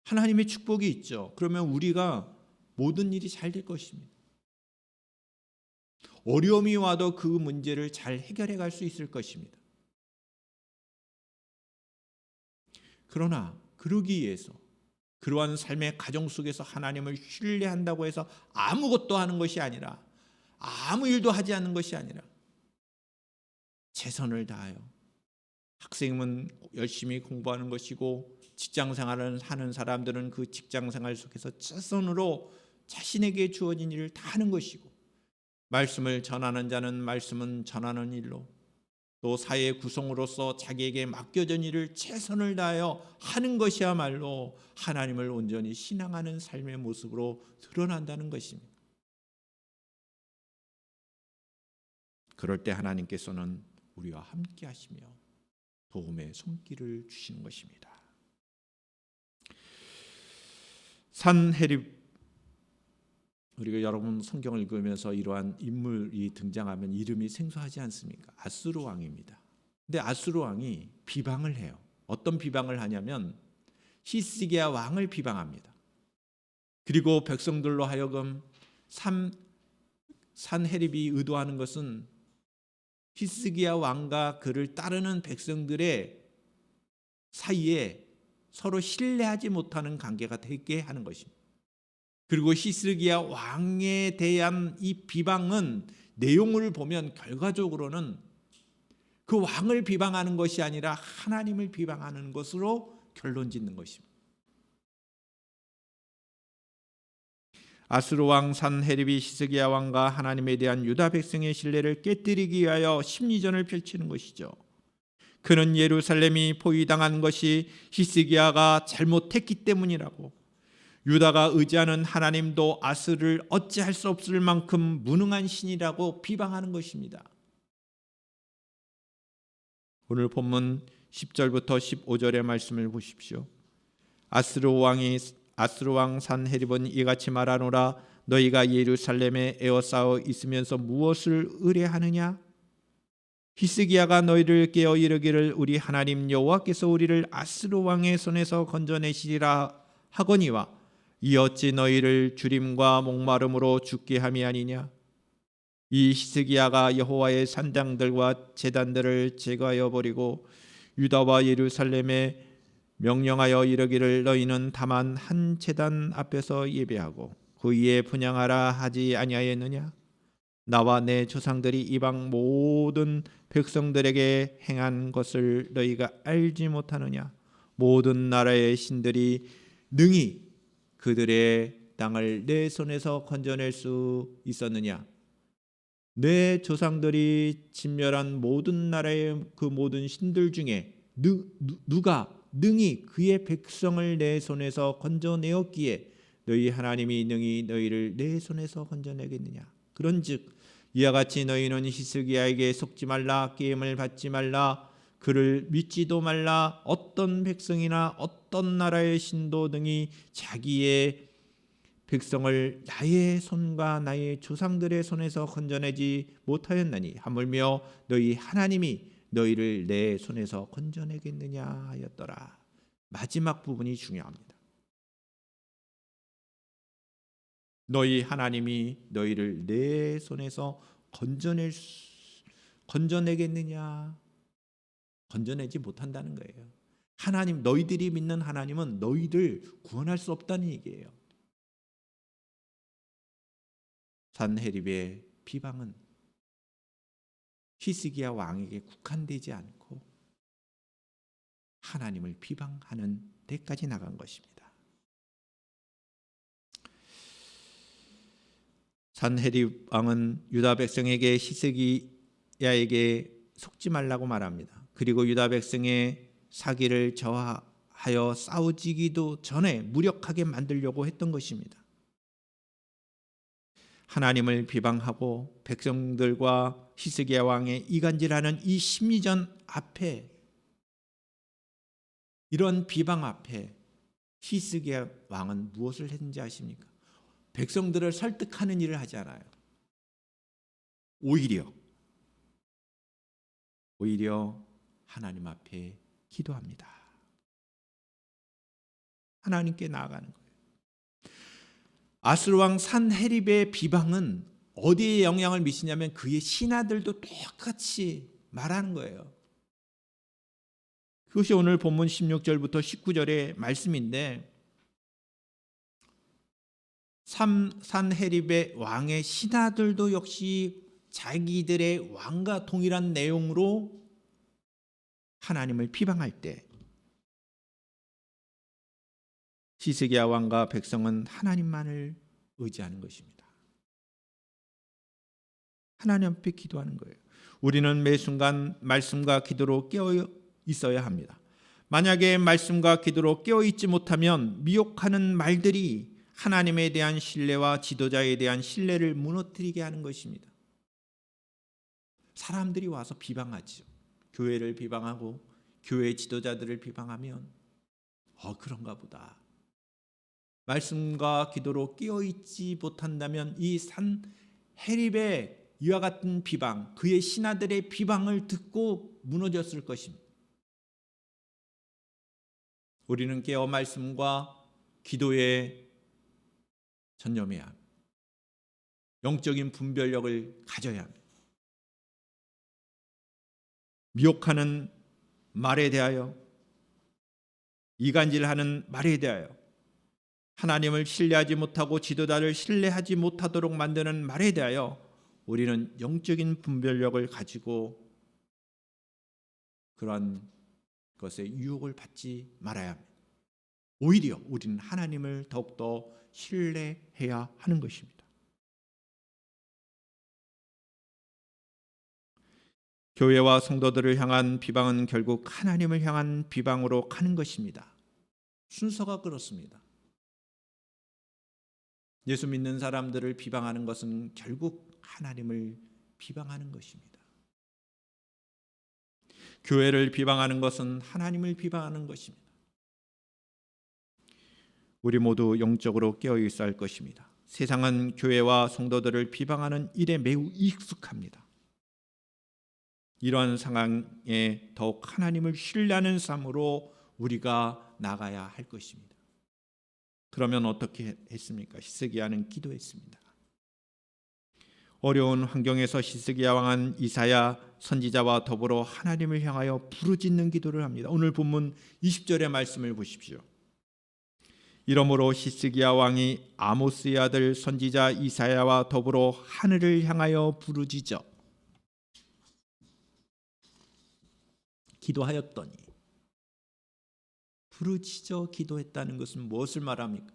하나님의 축복이 있죠. 그러면 우리가 모든 일이 잘 될 것입니다. 어려움이 와도 그 문제를 잘 해결해 갈 수 있을 것입니다. 그러나 그러기 위해서 그러한 삶의 가정 속에서 하나님을 신뢰한다고 해서 아무것도 하는 것이 아니라, 아무 일도 하지 않는 것이 아니라 최선을 다하여, 학생은 열심히 공부하는 것이고 직장생활을 하는 사람들은 그 직장생활 속에서 최선으로 자신에게 주어진 일을 다 하는 것이고, 말씀을 전하는 자는 말씀은 전하는 일로, 또 사회 구성으로서 자기에게 맡겨진 일을 최선을 다하여 하는 것이야말로 하나님을 온전히 신앙하는 삶의 모습으로 드러난다는 것입니다. 그럴 때 하나님께서는 우리와 함께 하시며 도움의 손길을 주시는 것입니다. 산헤립, 우리가 여러분 성경을 읽으면서 이러한 인물이 등장하면 이름이 생소하지 않습니까? 아수르 왕입니다. 근데 아수르 왕이 비방을 해요. 어떤 비방을 하냐면 히스기야 왕을 비방합니다. 그리고 백성들로 하여금 산헤립이 의도하는 것은 히스기야 왕과 그를 따르는 백성들의 사이에 서로 신뢰하지 못하는 관계가 되게 하는 것입니다. 그리고 히스기야 왕에 대한 이 비방은 내용을 보면 결과적으로는 그 왕을 비방하는 것이 아니라 하나님을 비방하는 것으로 결론 짓는 것입니다. 아수르 왕 산헤립이 히스기야 왕과 하나님에 대한 유다 백성의 신뢰를 깨뜨리기 위하여 심리전을 펼치는 것이죠. 그는 예루살렘이 포위당한 것이 히스기야가 잘못했기 때문이라고, 유다가 의지하는 하나님도 아수르를 어찌할 수 없을 만큼 무능한 신이라고 비방하는 것입니다. 오늘 본문 10절부터 15절의 말씀을 보십시오. 아스루 왕 산헤립은 이같이 말하노라. 너희가 예루살렘에 에워싸워 있으면서 무엇을 의뢰하느냐? 히스기야가 너희를 깨어 이르기를 우리 하나님 여호와께서 우리를 아스루 왕의 손에서 건져내시리라 하거니와 이 어찌 너희를 주림과 목마름으로 죽게 함이 아니냐? 이 히스기야가 여호와의 산당들과 제단들을 제거하여 버리고 유다와 예루살렘에 명령하여 이르기를 너희는 다만 한 제단 앞에서 예배하고 그 위에 분향하라 하지 아니하였느냐? 나와 내 조상들이 이방 모든 백성들에게 행한 것을 너희가 알지 못하느냐? 모든 나라의 신들이 능히 그들의 땅을 내 손에서 건져낼 수 있었느냐? 내 조상들이 진멸한 모든 나라의 그 모든 신들 중에 누가 능히 그의 백성을 내 손에서 건져내었기에 너희 하나님이 능히 너희를 내 손에서 건져내겠느냐? 그런즉 이와 같이 너희는 히스기야에게 속지 말라, 게임을 받지 말라, 그를 믿지도 말라. 어떤 백성이나 어떤 나라의 신도 등이 자기의 백성을 나의 손과 나의 조상들의 손에서 건져내지 못하였나니 하물며 너희 하나님이 너희를 내 손에서 건져내겠느냐 하였더라. 마지막 부분이 중요합니다. 너희 하나님이 너희를 내 손에서 건져내겠느냐? 건져내지 못한다는 거예요. 하나님, 너희들이 믿는 하나님은 너희들 구원할 수 없다는 얘기예요. 산헤립의 비방은 히스기야 왕에게 국한되지 않고 하나님을 비방하는 데까지 나간 것입니다. 산헤립 왕은 유다 백성에게 히스기야에게 속지 말라고 말합니다. 그리고 유다 백성의 사기를 저하여 싸우지기도 전에 무력하게 만들려고 했던 것입니다. 하나님을 비방하고 백성들과 히스기야 왕의 이간질하는 이 심리전 앞에, 이런 비방 앞에 히스기야 왕은 무엇을 했는지 아십니까? 백성들을 설득하는 일을 하지 않아요. 오히려 하나님 앞에 기도합니다. 하나님께 나아가는 거예요. 아스루 왕 산헤립의 비방은 어디에 영향을 미치냐면 그의 신하들도 똑같이 말하는 거예요. 그것이 오늘 본문 16절부터 19절의 말씀인데, 산헤립의 왕의 신하들도 역시 자기들의 왕과 동일한 내용으로 하나님을 비방할 때 히스기야 왕과 백성은 하나님만을 의지하는 것입니다. 하나님 앞에 기도하는 거예요. 우리는 매 순간 말씀과 기도로 깨어 있어야 합니다. 만약에 말씀과 기도로 깨어 있지 못하면 미혹하는 말들이 하나님에 대한 신뢰와 지도자에 대한 신뢰를 무너뜨리게 하는 것입니다. 사람들이 와서 비방하죠. 교회를 비방하고 교회 지도자들을 비방하면 그런가 보다. 말씀과 기도로 깨어있지 못한다면 이 산헤립의 이와 같은 비방, 그의 신하들의 비방을 듣고 무너졌을 것입니다. 우리는 깨어 말씀과 기도에 전념해야 합니다. 영적인 분별력을 가져야 합니다. 미혹하는 말에 대하여, 이간질하는 말에 대하여, 하나님을 신뢰하지 못하고 지도자를 신뢰하지 못하도록 만드는 말에 대하여 우리는 영적인 분별력을 가지고 그러한 것에 유혹을 받지 말아야 합니다. 오히려 우리는 하나님을 더욱더 신뢰해야 하는 것입니다. 교회와 성도들을 향한 비방은 결국 하나님을 향한 비방으로 가는 것입니다. 순서가 그렇습니다. 예수 믿는 사람들을 비방하는 것은 결국 하나님을 비방하는 것입니다. 교회를 비방하는 것은 하나님을 비방하는 것입니다. 우리 모두 영적으로 깨어 있어야 할 것입니다. 세상은 교회와 성도들을 비방하는 일에 매우 익숙합니다. 이러한 상황에 더욱 하나님을 신뢰하는 삶으로 우리가 나가야 할 것입니다. 그러면 어떻게 했습니까? 히스기야는 기도했습니다. 어려운 환경에서 히스기야 왕은 이사야 선지자와 더불어 하나님을 향하여 부르짖는 기도를 합니다. 오늘 본문 20절의 말씀을 보십시오. 이러므로 히스기야 왕이 아모스의 아들 선지자 이사야와 더불어 하늘을 향하여 부르짖어 기도하였더니, 부르짖어 기도했다는 것은 무엇을 말합니까?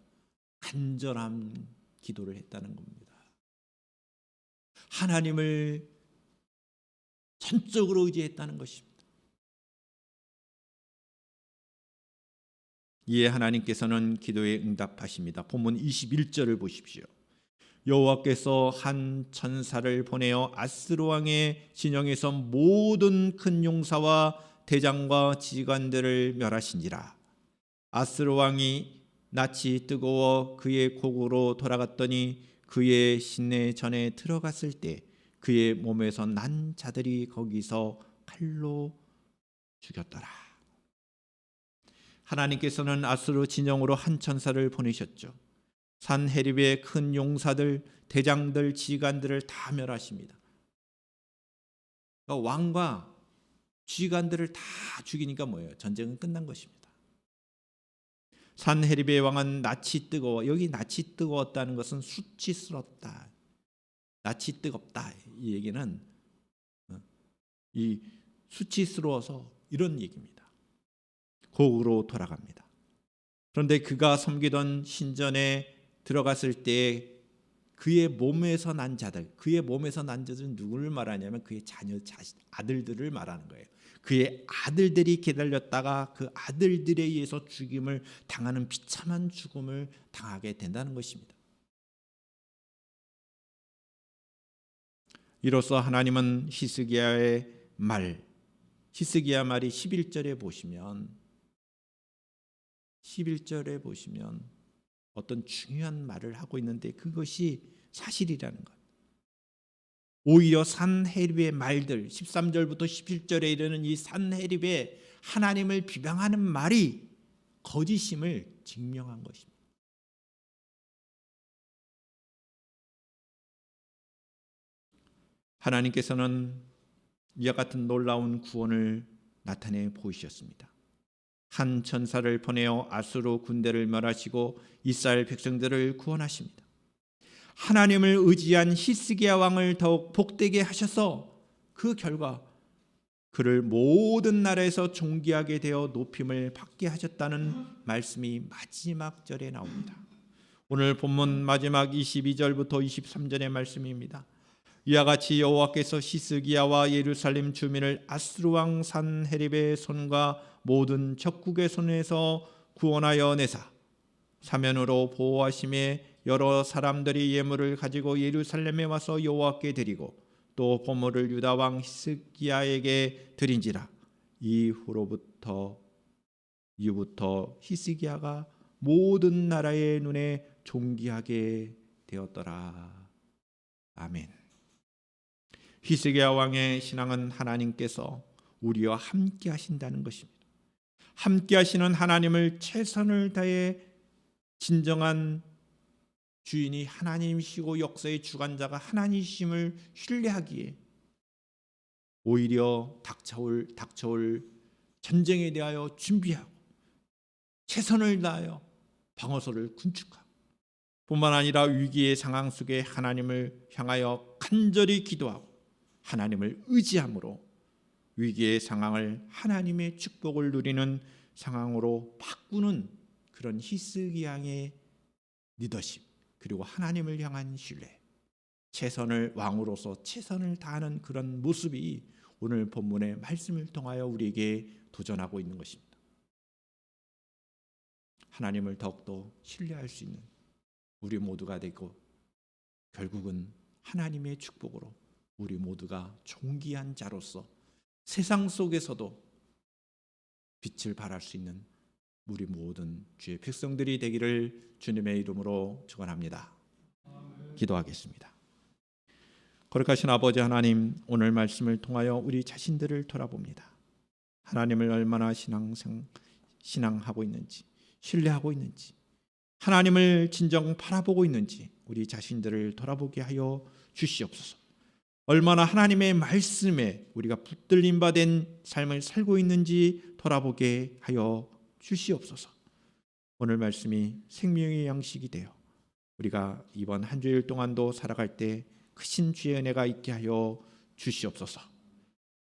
간절한 기도를 했다는 겁니다. 하나님을 전적으로 의지했다는 것입니다. 이에 하나님께서는 기도에 응답하십니다. 본문 21절을 보십시오. 여호와께서 한 천사를 보내어 아스르 왕의 진영에서 모든 큰 용사와 대장과 지관들을 멸하신지라. 아스르 왕이 낯이 뜨거워 그의 곡으로 돌아갔더니 그의 시내 전에 들어갔을 때 그의 몸에서 난 자들이 거기서 칼로 죽였더라. 하나님께서는 아스루 진영으로 한 천사를 보내셨죠. 산헤립의 큰 용사들, 대장들, 지관들을 다 멸하십니다. 그러니까 왕과 지관들을 다 죽이니까 뭐예요? 전쟁은 끝난 것입니다. 산헤립의 왕은 낯이 뜨거워, 여기 낯이 뜨거웠다는 것은 수치스럽다, 낯이 뜨겁다, 이 얘기는 이 수치스러워서 이런 얘기입니다. 고국으로 돌아갑니다. 그런데 그가 섬기던 신전에 들어갔을 때 그의 몸에서 난 자들, 그의 몸에서 난 자들은 누구를 말하냐면 그의 자녀, 아들들을 말하는 거예요. 그의 아들들이 기다렸다가 그 아들들에 의해서 죽임을 당하는 비참한 죽음을 당하게 된다는 것입니다. 이로써 하나님은 히스기야의 말, 히스기야 말이 11절에 보시면 어떤 중요한 말을 하고 있는데 그것이 사실이라는 것. 오히려 산헤립의 말들, 13절부터 17절에 이르는 이 산헤립의 하나님을 비방하는 말이 거짓임을 증명한 것입니다. 하나님께서는 이와 같은 놀라운 구원을 나타내 보이셨습니다. 한 천사를 보내어 아수르 군대를 멸하시고 이스라엘 백성들을 구원하십니다. 하나님을 의지한 히스기야 왕을 더욱 복되게 하셔서 그 결과 그를 모든 나라에서 존귀하게 되어 높임을 받게 하셨다는 말씀이 마지막 절에 나옵니다. 오늘 본문 마지막 22절부터 23절의 말씀입니다. 이와 같이 여호와께서 히스기야와 예루살렘 주민을 아스루 왕 산헤립의 손과 모든 적국의 손에서 구원하여 내사 사면으로 보호하심에 여러 사람들이 예물을 가지고 예루살렘에 와서 여호와께 드리고 또 보물을 유다 왕 히스기야에게 드린지라. 이후부터 히스기야가 모든 나라의 눈에 존귀하게 되었더라. 아멘. 히스기야 왕의 신앙은 하나님께서 우리와 함께 하신다는 것입니다. 함께 하시는 하나님을 최선을 다해 진정한 주인이 하나님이시고 역사의 주관자가 하나님이심을 신뢰하기에 오히려 닥쳐올 전쟁에 대하여 준비하고 최선을 다하여 방어선을 군축하고 뿐만 아니라 위기의 상황 속에 하나님을 향하여 간절히 기도하고 하나님을 의지함으로 위기의 상황을 하나님의 축복을 누리는 상황으로 바꾸는 그런 히스기야의 리더십, 그리고 하나님을 향한 신뢰, 왕으로서 최선을 다하는 그런 모습이 오늘 본문의 말씀을 통하여 우리에게 도전하고 있는 것입니다. 하나님을 더욱더 신뢰할 수 있는 우리 모두가 되고 결국은 하나님의 축복으로 우리 모두가 존귀한 자로서 세상 속에서도 빛을 발할 수 있는 우리 모든 주의 백성들이 되기를 주님의 이름으로 축원합니다. 기도하겠습니다. 거룩하신 아버지 하나님, 오늘 말씀을 통하여 우리 자신들을 돌아봅니다. 하나님을 얼마나 신앙하고 있는지, 신뢰하고 있는지, 하나님을 진정 바라보고 있는지 우리 자신들을 돌아보게 하여 주시옵소서. 얼마나 하나님의 말씀에 우리가 붙들림 받은 삶을 살고 있는지 돌아보게 하여 주시옵소서. 오늘 말씀이 생명의 양식이 되어 우리가 이번 한 주일 동안도 살아갈 때 크신 주의 은혜가 있게 하여 주시옵소서.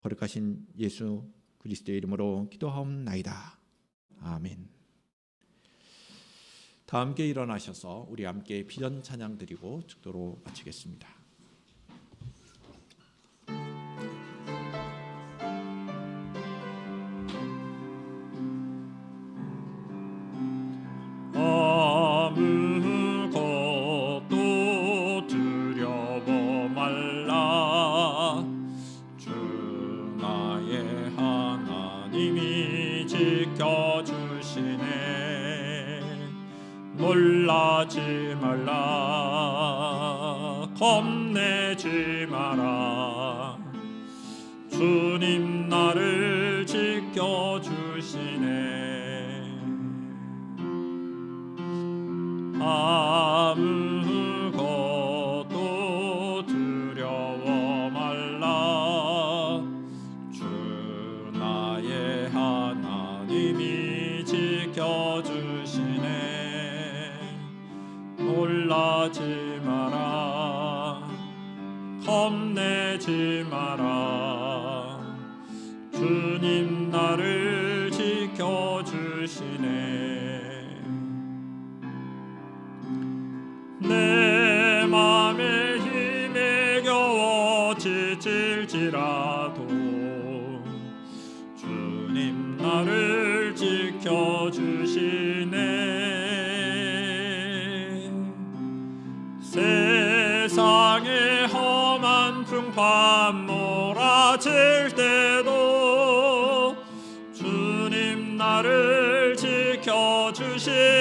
거룩하신 예수 그리스도의 이름으로 기도하옵나이다. 아멘. 다 함께 일어나셔서 우리 함께 비전 찬양 드리고 축도로 마치겠습니다. 아무것도 두려워 말라. 주 나의 하나님이 지켜주시네. 놀라지 말라. 겁내지 마라. 주님 나를 지켜주시네. 아무것도 두려워 말라. 주 나의 하나님이 지켜주시네. 놀라지 마라. 겁내지 마라. 주님 나를 지켜주시네. 내 맘에 힘에 겨워 지칠지라도 주님 나를 지켜주시네. 세상의 험한 풍파 몰아칠 때도 주님 나를 지켜주시네.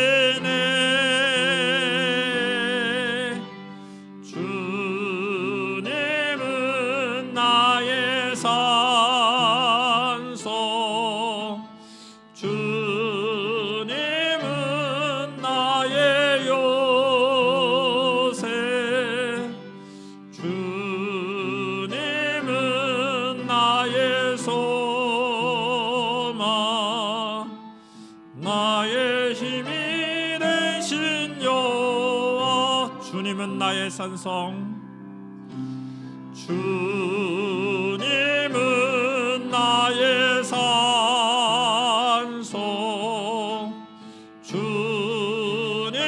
주님은 나의 산소, 주님은 나의 요새, 주님은 나의 소망, 나의 힘이 되신 여호와. 주님은 나의 산성, 주님은 나의 산소, 주님은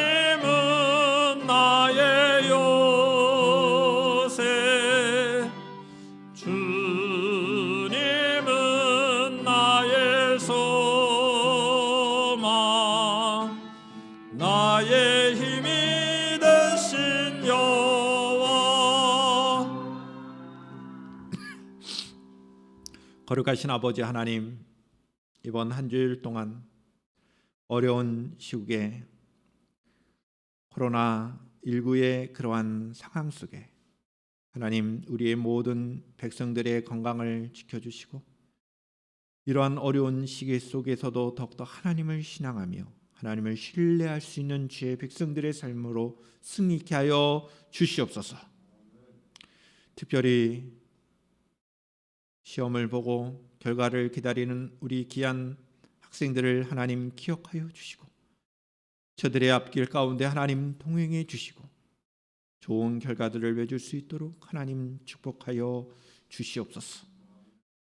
나의 요새, 주님은 나의 소망, 나의 힘이 되신 여호와. 거룩하신 아버지 하나님, 이번 한 주일 동안 어려운 시국에 코로나19의 그러한 상황 속에 하나님, 우리의 모든 백성들의 건강을 지켜주시고 이러한 어려운 시기 속에서도 더욱더 하나님을 신앙하며 하나님을 신뢰할 수 있는 주의 백성들의 삶으로 승리케 하여 주시옵소서. 특별히 시험을 보고 결과를 기다리는 우리 귀한 학생들을 하나님 기억하여 주시고 저들의 앞길 가운데 하나님 동행해 주시고 좋은 결과들을 맺을 수 있도록 하나님 축복하여 주시옵소서.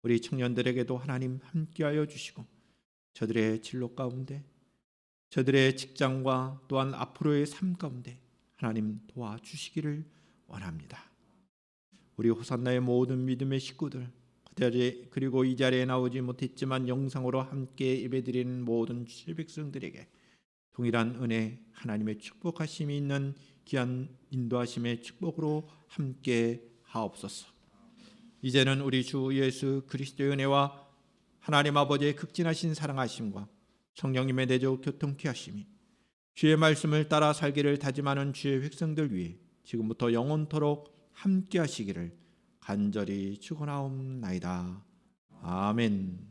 우리 청년들에게도 하나님 함께하여 주시고 저들의 진로 가운데 저들의 직장과 또한 앞으로의 삶 가운데 하나님 도와주시기를 원합니다. 우리 호산나의 모든 믿음의 식구들, 그리고 이 자리에 나오지 못했지만 영상으로 함께 예배드리는 모든 주의 백성들에게 동일한 은혜, 하나님의 축복하심이 있는 귀한 인도하심의 축복으로 함께 하옵소서. 이제는 우리 주 예수 그리스도의 은혜와 하나님 아버지의 극진하신 사랑하심과 성령님의 내적 교통케 하심이 주의 말씀을 따라 살기를 다짐하는 주의 백성들 위해 지금부터 영원토록 함께 하시기를 간절히 축원하옵나이다. 아멘.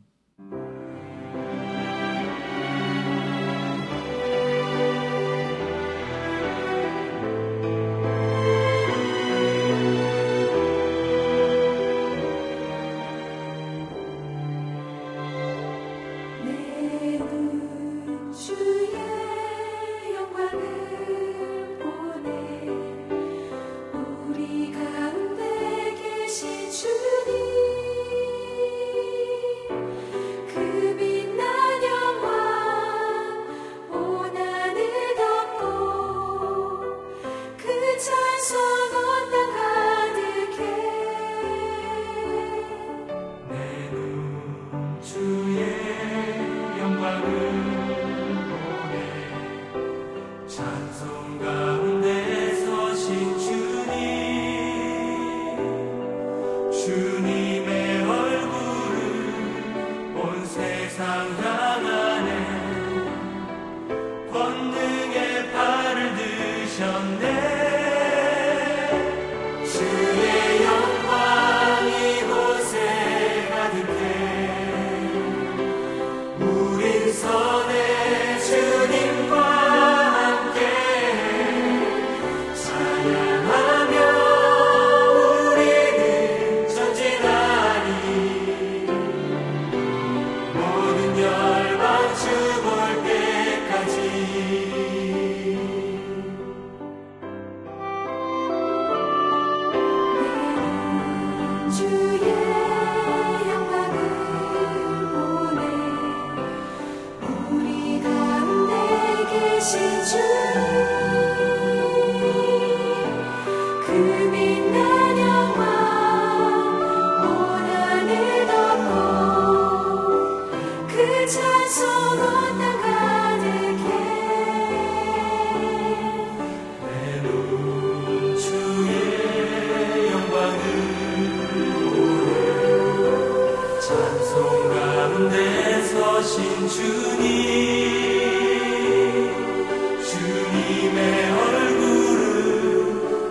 찬송 가운데 서신 주님